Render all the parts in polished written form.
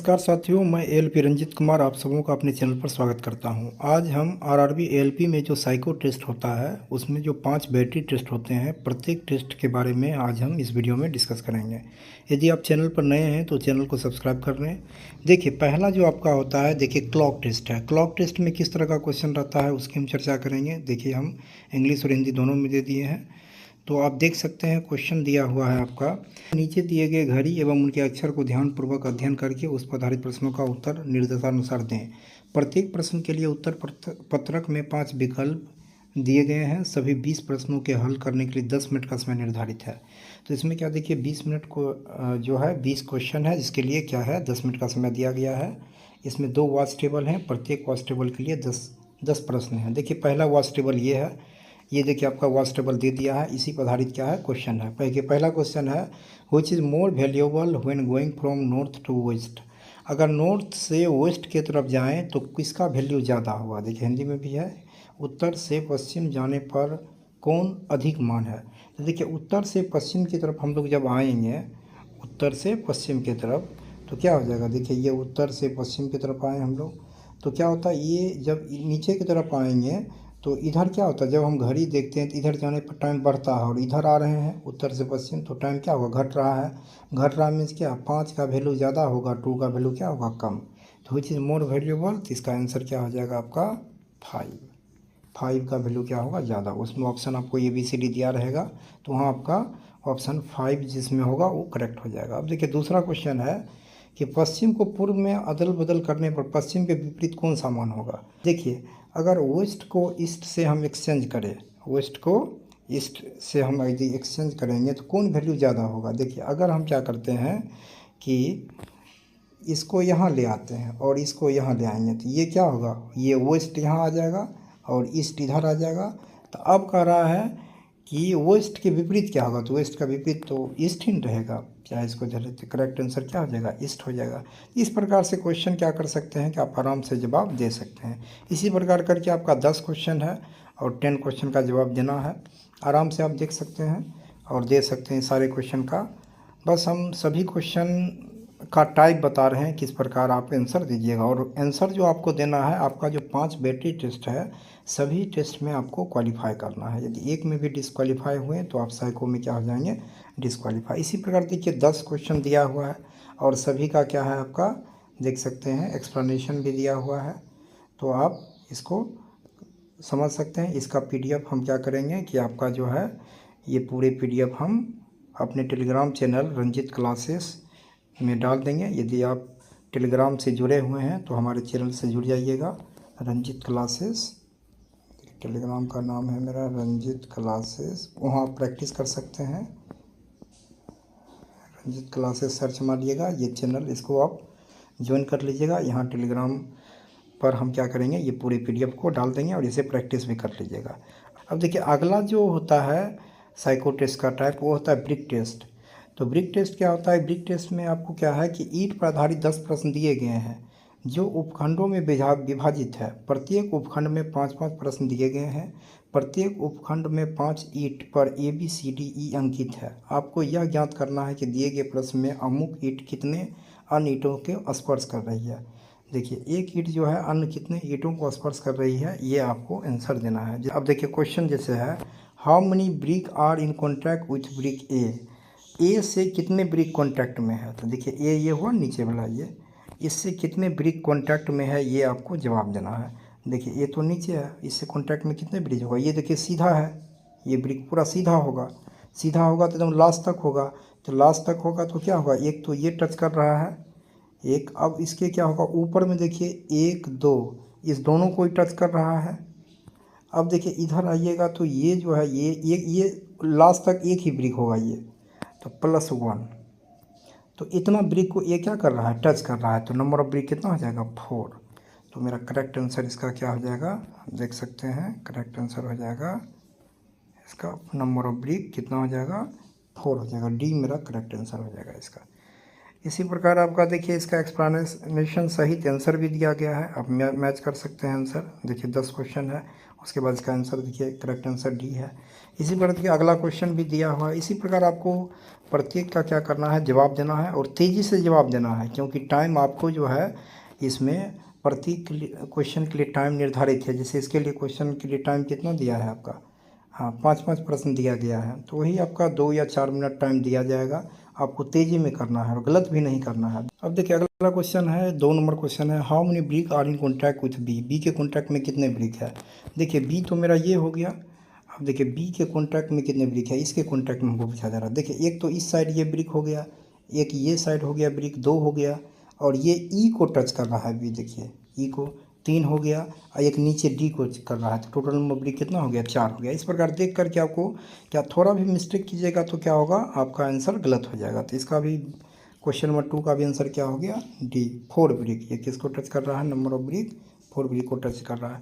नमस्कार साथियों, मैं एएलपी रंजित कुमार आप सबों का अपने चैनल पर स्वागत करता हूं। आज हम आरआरबी एएलपी में जो साइको टेस्ट होता है उसमें जो 5 बैटरी टेस्ट होते हैं, प्रत्येक टेस्ट के बारे में आज हम इस वीडियो में डिस्कस करेंगे। यदि आप चैनल पर नए हैं तो चैनल को सब्सक्राइब कर लें। देखिए, पहला जो आपका होता है, देखिए क्लॉक टेस्ट है। क्लॉक टेस्ट में किस तरह का क्वेश्चन रहता है उसकी हम चर्चा करेंगे। देखिए, हम इंग्लिश और हिंदी दोनों में दे दिए हैं। तो आप देख सकते हैं क्वेश्चन दिया हुआ है आपका, नीचे दिए गए घड़ी एवं उनके अक्षर को ध्यानपूर्वक अध्ययन करके उस पर आधारित प्रश्नों का उत्तर निर्देशानुसार दें। प्रत्येक प्रश्न के लिए उत्तर पत्रक में 5 विकल्प दिए गए हैं। सभी 20 प्रश्नों के हल करने के लिए 10 मिनट का समय निर्धारित है। तो इसमें क्या, देखिए 20 मिनट को जो है 20 क्वेश्चन है, जिसके लिए क्या है 10 मिनट का समय दिया गया है। इसमें 2 वॉच टेबल हैं, प्रत्येक वॉच टेबल के लिए 10 प्रश्न हैं। देखिए, पहला वॉच टेबल ये है, ये देखिए आपका वॉच टेबल दे दिया है। इसी पर आधारित क्या है क्वेश्चन है। पहला क्वेश्चन है, which is more valuable when going from north to west. अगर नॉर्थ से वेस्ट की तरफ जाएं तो किसका वैल्यू ज़्यादा होगा। देखिए हिंदी में भी है, उत्तर से पश्चिम जाने पर कौन अधिक मान है। तो देखिए, उत्तर से पश्चिम की तरफ हम लोग जब आएंगे, उत्तर से पश्चिम की तरफ, तो क्या हो जाएगा। देखिए, ये उत्तर से पश्चिम की तरफ आए हम लोग, तो क्या होता है, ये जब नीचे की तरफ आएंगे तो इधर क्या होता है, जब हम घड़ी देखते हैं तो इधर जाने पर टाइम बढ़ता है, और इधर आ रहे हैं उत्तर से पश्चिम तो टाइम क्या होगा, घट रहा है। घट रहा मीन्स क्या, 5 का वैल्यू ज़्यादा होगा, 2 का वैल्यू क्या होगा, कम। तो विच इज़ मोर वैल्यूएबल, तो इसका आंसर क्या हो जाएगा आपका 5। 5 का वैल्यू क्या होगा, ज़्यादा। उसमें ऑप्शन आपको ABCD दिया रहेगा, तो वहाँ आपका ऑप्शन 5 जिसमें होगा वो करेक्ट हो जाएगा। अब देखिए, दूसरा क्वेश्चन है कि पश्चिम को पूर्व में अदल बदल करने पर पश्चिम के विपरीत कौन सा मान होगा। देखिए, अगर वेस्ट को ईस्ट से हम एक्सचेंज करें, वेस्ट को ईस्ट से हम यदि एक्सचेंज करेंगे तो कौन वैल्यू ज़्यादा होगा। देखिए, अगर हम क्या करते हैं कि इसको यहाँ ले आते हैं और इसको यहाँ ले आएंगे तो ये क्या होगा, ये वेस्ट यहाँ आ जाएगा और ईस्ट इधर आ जाएगा। तो अब कह रहा है कि वेस्ट के विपरीत क्या होगा, तो वेस्ट का विपरीत तो ईस्ट ही रहेगा। क्या इसको चले, तो करेक्ट आंसर क्या हो जाएगा, ईस्ट हो जाएगा। इस प्रकार से क्वेश्चन क्या कर सकते हैं कि आप आराम से जवाब दे सकते हैं। इसी प्रकार करके आपका 10 क्वेश्चन है और 10 क्वेश्चन का जवाब देना है। आराम से आप देख सकते हैं और दे सकते हैं सारे क्वेश्चन का। बस हम सभी क्वेश्चन का टाइप बता रहे हैं, किस प्रकार आप आंसर दीजिएगा। और आंसर जो आपको देना है, आपका जो 5 बैटरी टेस्ट है, सभी टेस्ट में आपको क्वालिफाई करना है। यदि एक में भी डिस्क्वालीफाई हुए तो आप साइको में क्या हो जाएंगे, डिस्क्वालीफाई। इसी प्रकार देखिए 10 क्वेश्चन दिया हुआ है और सभी का क्या है आपका देख सकते हैं, एक्सप्लेनेशन भी दिया हुआ है, तो आप इसको समझ सकते हैं। इसका PDF हम क्या करेंगे कि आपका जो है ये पूरे PDF हम अपने टेलीग्राम चैनल रंजित क्लासेस में डाल देंगे। यदि आप टेलीग्राम से जुड़े हुए हैं तो हमारे चैनल से जुड़ जाइएगा, रंजित क्लासेस। टेलीग्राम का नाम है मेरा रंजित क्लासेस, वहाँ आप प्रैक्टिस कर सकते हैं। रंजित क्लासेस सर्च मारिएगा ये चैनल, इसको आप ज्वाइन कर लीजिएगा। यहाँ टेलीग्राम पर हम क्या करेंगे, ये पूरे PDF को डाल देंगे और इसे प्रैक्टिस भी कर लीजिएगा। अब देखिए, अगला जो होता है साइको टेस्ट का टाइप, वो होता है ब्रिक टेस्ट। तो ब्रिक टेस्ट क्या होता है, ब्रिक टेस्ट में आपको क्या है कि ईंट पर आधारित 10 प्रश्न दिए गए हैं जो उपखंडों में विभाजित है। प्रत्येक उपखंड में 5-5 प्रश्न दिए गए हैं। प्रत्येक उपखंड में 5 ईंट पर ABCDE अंकित है। आपको यह ज्ञात करना है कि दिए गए प्रश्न में अमुक ईंट कितने अन्य ईंटों के स्पर्श कर रही है। देखिए, एक ईंट जो है अन्य कितने ईंटों को स्पर्श कर रही है, ये आपको आंसर देना है। अब देखिए क्वेश्चन जैसे है, how many brick are in contact with brick A से कितने ब्रिक कॉन्टैक्ट में है। तो देखिए ये हुआ नीचे वाला, ये इससे कितने ब्रिक कॉन्टैक्ट में है, ये आपको जवाब देना है। देखिए, ये तो नीचे है, इससे कॉन्टैक्ट में कितने ब्रिक होगा। ये देखिए सीधा है, ये ब्रिक पूरा सीधा होगा। सीधा होगा तो एकदम लास्ट तक होगा, तो लास्ट तक होगा तो क्या होगा, एक तो ये टच कर रहा है एक। अब इसके क्या होगा, ऊपर में देखिए 1 2, इस दोनों को ही टच कर रहा है। अब देखिए इधर आइएगा तो ये जो है ये लास्ट तक एक ही ब्रिक होगा, ये तो +1। तो इतना ब्रिक को ये क्या कर रहा है, टच कर रहा है, तो नंबर ऑफ ब्रिक कितना हो जाएगा 4। तो मेरा करेक्ट आंसर इसका क्या हो जाएगा, देख सकते हैं करेक्ट आंसर हो जाएगा इसका, नंबर ऑफ ब्रिक कितना हो जाएगा 4 हो जाएगा। डी मेरा करेक्ट आंसर हो जाएगा इसका। इसी प्रकार आपका देखिए इसका एक्सप्लेनेशन सहित आंसर भी दिया गया है, आप मैच कर सकते हैं आंसर। देखिए 10 क्वेश्चन है, उसके बाद इसका आंसर देखिए करेक्ट आंसर डी है। इसी प्रकार देखिए अगला क्वेश्चन भी दिया हुआ है। इसी प्रकार आपको प्रत्येक का क्या करना है, जवाब देना है और तेज़ी से जवाब देना है, क्योंकि टाइम आपको जो है इसमें प्रत्येक क्वेश्चन के लिए टाइम निर्धारित है। जैसे इसके लिए क्वेश्चन के लिए टाइम कितना दिया है आपका, हाँ 5-5 प्रश्न दिया गया है, तो वही आपका 2 या 4 मिनट टाइम दिया जाएगा। आपको तेज़ी में करना है और गलत भी नहीं करना है। अब देखिए अगला क्वेश्चन है, 2 नंबर क्वेश्चन है, how many brick are in contact with B. B के कॉन्टैक्ट में कितने ब्रिक है। देखिए बी तो मेरा ये हो गया। अब देखिए बी के कॉन्टैक्ट में कितने ब्रिक है, इसके कॉन्टैक्ट में हमको पूछा जा रहा है। देखिए एक तो इस साइड ये ब्रिक हो गया, एक ये साइड हो गया ब्रिक 2 हो गया, और ये ई को टच कर रहा है बी, देखिए ई को 3 हो गया, और एक नीचे डी को कर रहा है, तो टोटल नंबर ब्रिक कितना हो गया 4 हो गया। इस प्रकार देख करके आपको क्या थोड़ा भी मिस्टेक कीजिएगा तो क्या होगा, आपका आंसर गलत हो जाएगा। तो इसका भी क्वेश्चन नंबर 2 का भी आंसर क्या हो गया, डी 4 ब्रिक। ये किसको टच कर रहा है, नंबर ऑफ ब्रिक 4 ब्रिक को टच कर रहा है।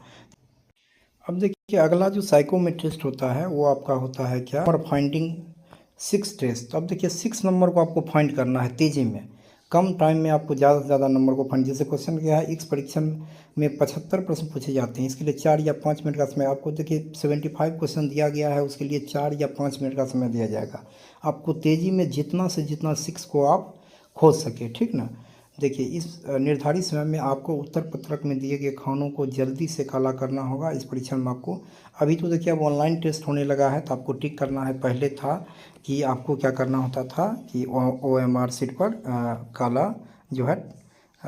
अब देखिए अगला जो साइकोमेट्रिस्ट होता है वो आपका होता है क्या, नंबर फाइंडिंग 6 टेस्ट। अब देखिए 6 नंबर को आपको फाइंड करना है तेज़ी में, कम टाइम में आपको ज़्यादा से ज़्यादा नंबर को फाइंड। जैसे क्वेश्चन क्या है, इस परीक्षण में 75 प्रश्न पूछे जाते हैं, इसके लिए 4 या 5 मिनट का समय आपको, देखिए 75 क्वेश्चन दिया गया है, उसके लिए 4 या 5 मिनट का समय दिया जाएगा। आपको तेज़ी में जितना से जितना 6 को आप खोज सके, ठीक ना। देखिए इस निर्धारित समय में आपको उत्तर पत्रक में दिए गए खानों को जल्दी से काला करना होगा। इस परीक्षण में आपको अभी तो देखिए अब ऑनलाइन टेस्ट होने लगा है, तो आपको टिक करना है। पहले था कि आपको क्या करना होता था कि OMR शीट पर काला जो है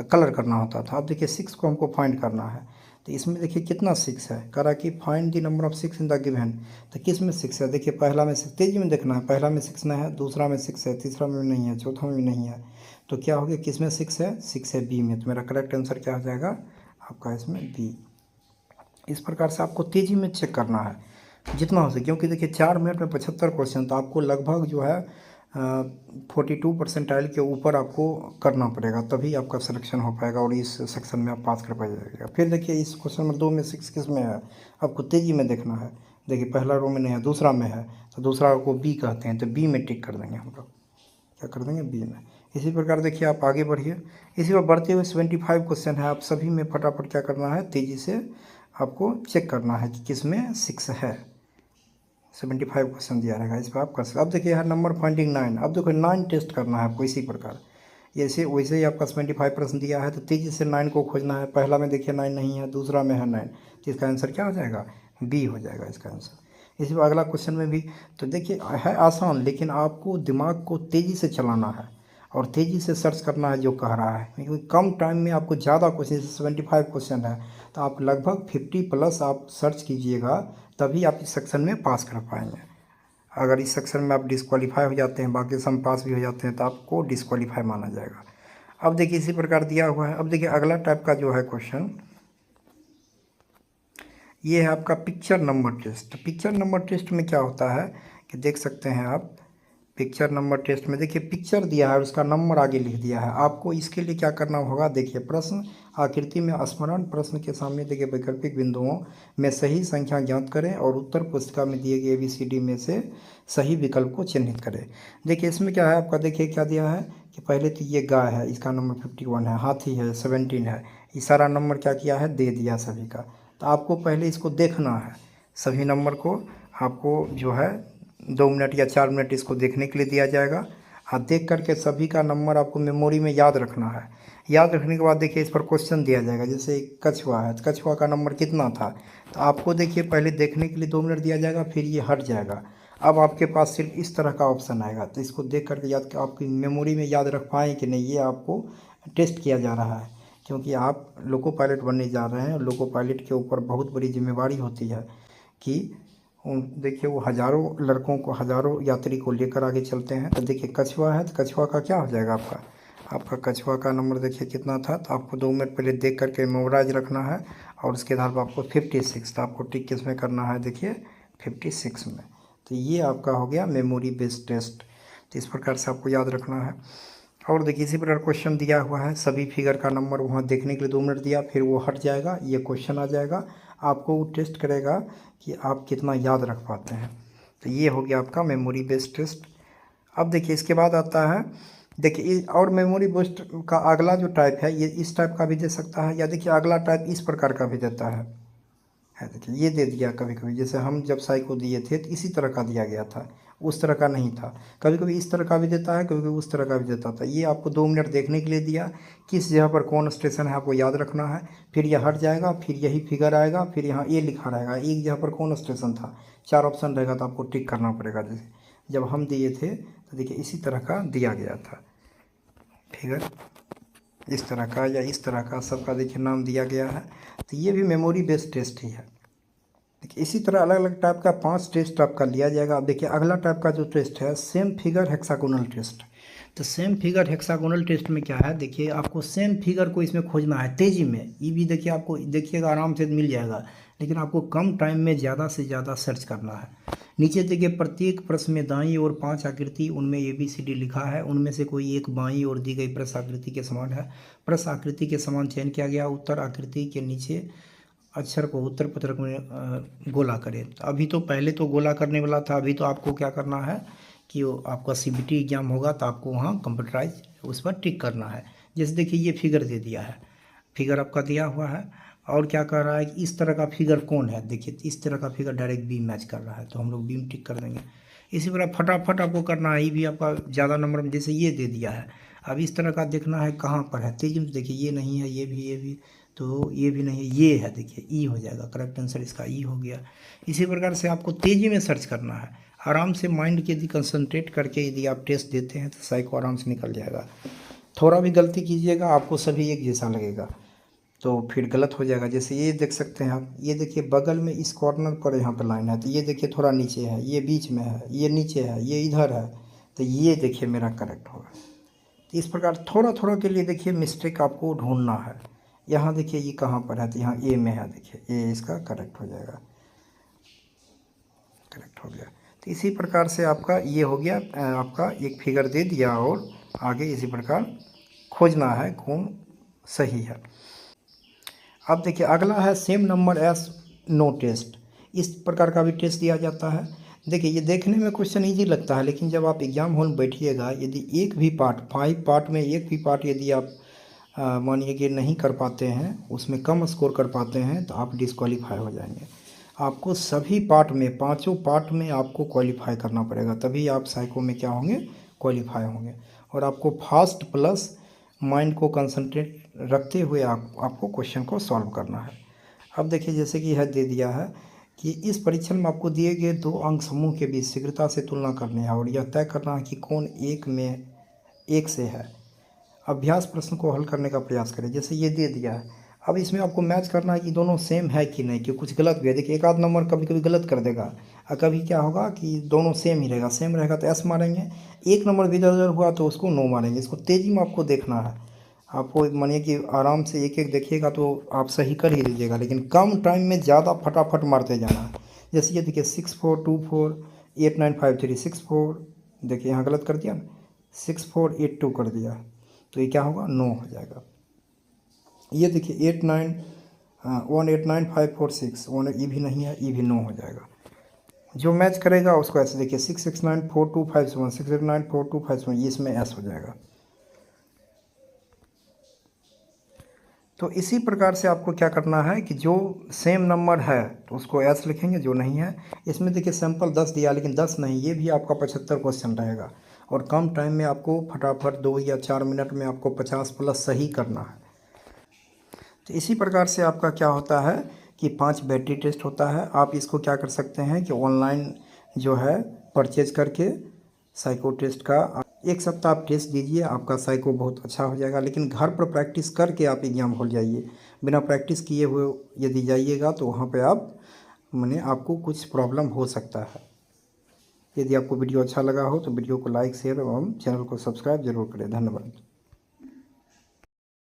कलर करना होता था। अब देखिए 6 को हमको फाइंड करना है, तो इसमें देखिए कितना 6 है, करा कि find the number of 6 in the given. तो किस में 6 है, देखिए पहला में 6 तेजी में देखना है, पहला में 6 नहीं है, दूसरा में 6 है, तीसरा में नहीं है, चौथा में नहीं है, तो क्या हो गया, किस में 6 है, 6 है बी में। तो मेरा करेक्ट आंसर क्या हो जाएगा आपका इसमें बी। इस प्रकार से आपको तेज़ी में चेक करना है जितना हो सके, क्योंकि देखिए 4 मिनट में 75 क्वेश्चन, तो आपको लगभग जो है 42 परसेंटाइल के ऊपर आपको करना पड़ेगा, तभी आपका सिलेक्शन हो पाएगा और इस सेक्शन में आप पास कर पाइएगा। फिर देखिए इस क्वेश्चन नंबर 2 में 6 किस में है, आपको तेज़ी में देखना है। देखिए पहला रो में नहीं है, दूसरा में है, तो दूसरा को बी कहते हैं, तो बी में टिक कर देंगे हम लोग, क्या कर देंगे बी में। इसी प्रकार देखिए आप आगे बढ़िए। इसी पर बढ़ते हुए 75 क्वेश्चन है, आप सभी में फटाफट क्या करना है, तेज़ी से आपको चेक करना है कि किस में 6 है। 75 क्वेश्चन दिया रहेगा, इस पर आप कर सकते। अब देखिए हर नंबर फाइंडिंग 9। अब देखो 9 टेस्ट करना है आपको। इसी प्रकार जैसे वैसे ही आपका 75 प्रश्न दिया है, तो तेज़ी से 9 को खोजना है। पहला में देखिए 9 नहीं है, दूसरा में है 9, तो इसका आंसर क्या हो जाएगा, बी हो जाएगा इसका आंसर। इसी पर अगला क्वेश्चन में भी तो देखिए है आसान, लेकिन आपको दिमाग को तेज़ी से चलाना है और तेज़ी से सर्च करना है जो कह रहा है, क्योंकि कम टाइम में आपको ज़्यादा क्वेश्चन, जैसे 75 क्वेश्चन है, तो आप लगभग 50+ आप सर्च कीजिएगा, तभी आप इस सेक्शन में पास कर पाएंगे। अगर इस सेक्शन में आप डिस्क्वालीफाई हो जाते हैं, बाकी सम पास भी हो जाते हैं, तो आपको डिस्क्वालीफाई माना जाएगा। अब देखिए इसी प्रकार दिया हुआ है। अब देखिए अगला टाइप का जो है क्वेश्चन, ये है आपका picture number test. Picture number test में क्या होता है कि देख सकते हैं आप, पिक्चर नंबर टेस्ट में देखिए पिक्चर दिया है, उसका नंबर आगे लिख दिया है। आपको इसके लिए क्या करना होगा, देखिए प्रश्न आकृति में स्मरण प्रश्न के सामने देखिए वैकल्पिक बिंदुओं में सही संख्या ज्ञात करें और उत्तर पुस्तिका में दिए गए ABCD में से सही विकल्प को चिन्हित करें। देखिए इसमें क्या है आपका, देखिए क्या दिया है कि पहले तो ये गाय है, इसका नंबर 51 है, हाथी है 17 है, ये सारा नंबर क्या किया है, दे दिया सभी का। तो आपको पहले इसको देखना है, सभी नंबर को आपको जो है 2 मिनट या 4 मिनट इसको देखने के लिए दिया जाएगा। और देख करके सभी का नंबर आपको मेमोरी में याद रखना है। याद रखने के बाद देखिए इस पर क्वेश्चन दिया जाएगा, जैसे एक कछुआ है, तो कछुआ का नंबर कितना था, तो आपको देखिए पहले देखने के लिए 2 मिनट दिया जाएगा, फिर ये हट जाएगा। अब आपके पास सिर्फ इस तरह का ऑप्शन आएगा, तो इसको देख करके याद, आपकी मेमोरी में याद रख पाएँ कि नहीं, ये आपको टेस्ट किया जा रहा है, क्योंकि आप लोको पायलट बनने जा रहे हैं। और लोको पायलट के ऊपर बहुत बड़ी जिम्मेवारी होती है कि देखिए वो हज़ारों लड़कों को, हज़ारों यात्री को लेकर आगे चलते हैं। तो देखिए कछुआ है, तो कछुआ का क्या हो जाएगा आपका कछुआ का नंबर देखिए कितना था, तो आपको 2 मिनट पहले देख करके मेमोराइज रखना है, और उसके आधार पर आपको 56, तो आपको टिक किस में करना है, देखिए 56 में। तो ये आपका हो गया मेमोरी बेस्ड टेस्ट। तो इस प्रकार से आपको याद रखना है। और देखिए इसी प्रकार क्वेश्चन दिया हुआ है, सभी फिगर का नंबर वहाँ देखने के लिए 2 मिनट दिया, फिर वो हट जाएगा, ये क्वेश्चन आ जाएगा, आपको वो टेस्ट करेगा कि आप कितना याद रख पाते हैं। तो ये हो गया आपका मेमोरी बेस्ड टेस्ट। अब देखिए इसके बाद आता है देखिए और मेमोरी बूस्ट का अगला जो टाइप है ये इस टाइप का भी दे सकता है, या देखिए अगला टाइप इस प्रकार का भी देता है देखिए ये दे दिया कभी कभी, जैसे हम जब साइको दिए थे तो इसी तरह का दिया गया था, उस तरह का नहीं था। कभी कभी इस तरह का भी देता है, कभी कभी उस तरह का भी देता था। ये आपको 2 मिनट देखने के लिए दिया, किस जगह पर कौन स्टेशन है आपको याद रखना है, फिर यह हट जाएगा, फिर यही फिगर आएगा, फिर यहाँ ए लिखा रहेगा, एक जगह पर कौन स्टेशन था, 4 ऑप्शन रहेगा तो आपको टिक करना पड़ेगा। जैसे जब हम दिए थे तो देखिए इसी तरह का दिया गया था फिगर, इस तरह का या इस तरह का सबका देखिए नाम दिया गया है। तो ये भी मेमोरी बेस्ड टेस्ट ही है। देखिए इसी तरह अलग अलग टाइप का 5 टेस्ट आपका लिया जाएगा। अब देखिए अगला टाइप का जो टेस्ट है सेम फिगर हेक्सागोनल टेस्ट। तो सेम फिगर हेक्सागोनल टेस्ट में क्या है, देखिए आपको सेम फिगर को इसमें खोजना है तेज़ी में। ये भी देखिए आपको देखिएगा आराम से मिल जाएगा, लेकिन आपको कम टाइम में ज़्यादा से ज़्यादा सर्च करना है। नीचे देखिए प्रत्येक प्रश्न में दाईं ओर 5 आकृति, उनमें ABCD लिखा है, उनमें से कोई एक बाईं ओर दी गई प्रश्न आकृति के समान है। प्रश्न आकृति के समान चयन किया गया, उत्तर आकृति के नीचे अक्षर को उत्तर पत्रक में गोला करें। तो अभी तो पहले तो गोला करने वाला था, अभी तो आपको क्या करना है कि आपका CBT एग्जाम होगा तो आपको वहाँ कंप्यूटराइज उस पर टिक करना है। जैसे देखिए ये फिगर दे दिया है, फिगर आपका दिया हुआ है, और क्या कर रहा है कि इस तरह का फिगर कौन है, देखिए इस तरह का फिगर डायरेक्ट बी मैच कर रहा है, तो हम लोग बी टिक कर देंगे। इसी तरह फटाफट आपको करना है, ये भी आपका ज़्यादा नंबर में, जैसे ये दे दिया है, अब इस तरह का देखना है कहाँ पर है तेजी में। देखिए ये नहीं है, ये भी तो ये भी नहीं है, ये है, देखिए ई हो जाएगा, करेक्ट आंसर इसका ई हो गया। इसी प्रकार से आपको तेज़ी में सर्च करना है, आराम से माइंड के यदि कंसंट्रेट करके यदि आप टेस्ट देते हैं तो साइको आराम से निकल जाएगा। थोड़ा भी गलती कीजिएगा आपको सभी एक जैसा लगेगा तो फिर गलत हो जाएगा। जैसे ये देख सकते हैं आप, ये देखिए बगल में इस कॉर्नर पर यहाँ पर लाइन है, तो ये देखिए थोड़ा नीचे है, ये बीच में है, ये नीचे है, ये इधर है, तो ये देखिए मेरा करेक्ट होगा। तो इस प्रकार थोड़ा थोड़ा के लिए देखिए मिस्टेक आपको ढूंढना है। यहाँ देखिए ये कहाँ पर है, तो यहाँ ए में है, देखिए ए इसका करेक्ट हो जाएगा, करेक्ट हो गया। तो इसी प्रकार से आपका ये हो गया, आपका एक फिगर दे दिया और आगे इसी प्रकार खोजना है कौन सही है। अब देखिए अगला है same number as no test. इस प्रकार का भी टेस्ट दिया जाता है। देखिए ये देखने में क्वेश्चन इजी लगता है, लेकिन जब आप एग्ज़ाम हॉल में बैठिएगा, यदि एक भी पार्ट 5 पार्ट में एक भी पार्ट यदि आप मानिए कि नहीं कर पाते हैं, उसमें कम स्कोर कर पाते हैं, तो आप डिस्क्वालीफाई हो जाएंगे। आपको सभी पार्ट में, 5 पार्ट में आपको क्वालिफाई करना पड़ेगा, तभी आप साइको में क्या होंगे, क्वालिफाई होंगे। और आपको फास्ट प्लस माइंड को कंसंट्रेट रखते हुए आपको क्वेश्चन को सॉल्व करना है। अब देखिए जैसे कि यह दे दिया है कि इस परीक्षण में आपको दिए गए 2 अंक समूह के बीच शीघ्रता से तुलना करनी है और यह तय करना है कि कौन एक में एक से है। अभ्यास प्रश्न को हल करने का प्रयास करें। जैसे ये दे दिया है, अब इसमें आपको मैच करना है कि दोनों सेम है कि नहीं, कि कुछ गलत भी है। देखिए एक आध नंबर कभी कभी गलत कर देगा, और कभी क्या होगा कि दोनों सेम ही रहेगा, सेम रहेगा तो एस मारेंगे, एक नंबर भी इधर उधर हुआ तो उसको नो मारेंगे। इसको तेज़ी में आपको देखना है, आपको मानिए कि आराम से एक एक देखिएगा तो आप सही कर ही लीजिएगा, लेकिन कम टाइम में ज़्यादा फटाफट मारते जाना है। जैसे ये देखिए 6424 8953 64, देखिए यहाँ गलत कर दिया ना, 6482 कर दिया, तो ये क्या होगा, नो हो जाएगा। ये देखिए 1895546 ये भी नहीं है, ये भी नो हो जाएगा। जो मैच करेगा उसको ऐसे देखिए 6694257 6694257, ये इसमें एस हो जाएगा। तो इसी प्रकार से आपको क्या करना है कि जो सेम नंबर है तो उसको एस लिखेंगे, जो नहीं है। इसमें देखिए सैंपल 10 दिया, लेकिन 10 नहीं, ये भी आपका 75 क्वेश्चन रहेगा, और कम टाइम में आपको फटाफट 2 या 4 मिनट में आपको 50 प्लस सही करना है। तो इसी प्रकार से आपका क्या होता है कि 5 बैटरी टेस्ट होता है। आप इसको क्या कर सकते हैं कि ऑनलाइन जो है परचेज करके साइको टेस्ट का 1 सप्ताह आप टेस्ट दीजिए, आपका साइको बहुत अच्छा हो जाएगा। लेकिन घर पर प्रैक्टिस करके आप एग्ज़ाम हॉल जाइए, बिना प्रैक्टिस किए हुए यदि जाइएगा तो वहाँ पे आप माने आपको कुछ प्रॉब्लम हो सकता है। यदि आपको वीडियो अच्छा लगा हो तो वीडियो को लाइक शेयर एवं चैनल को सब्सक्राइब जरूर करें। धन्यवाद।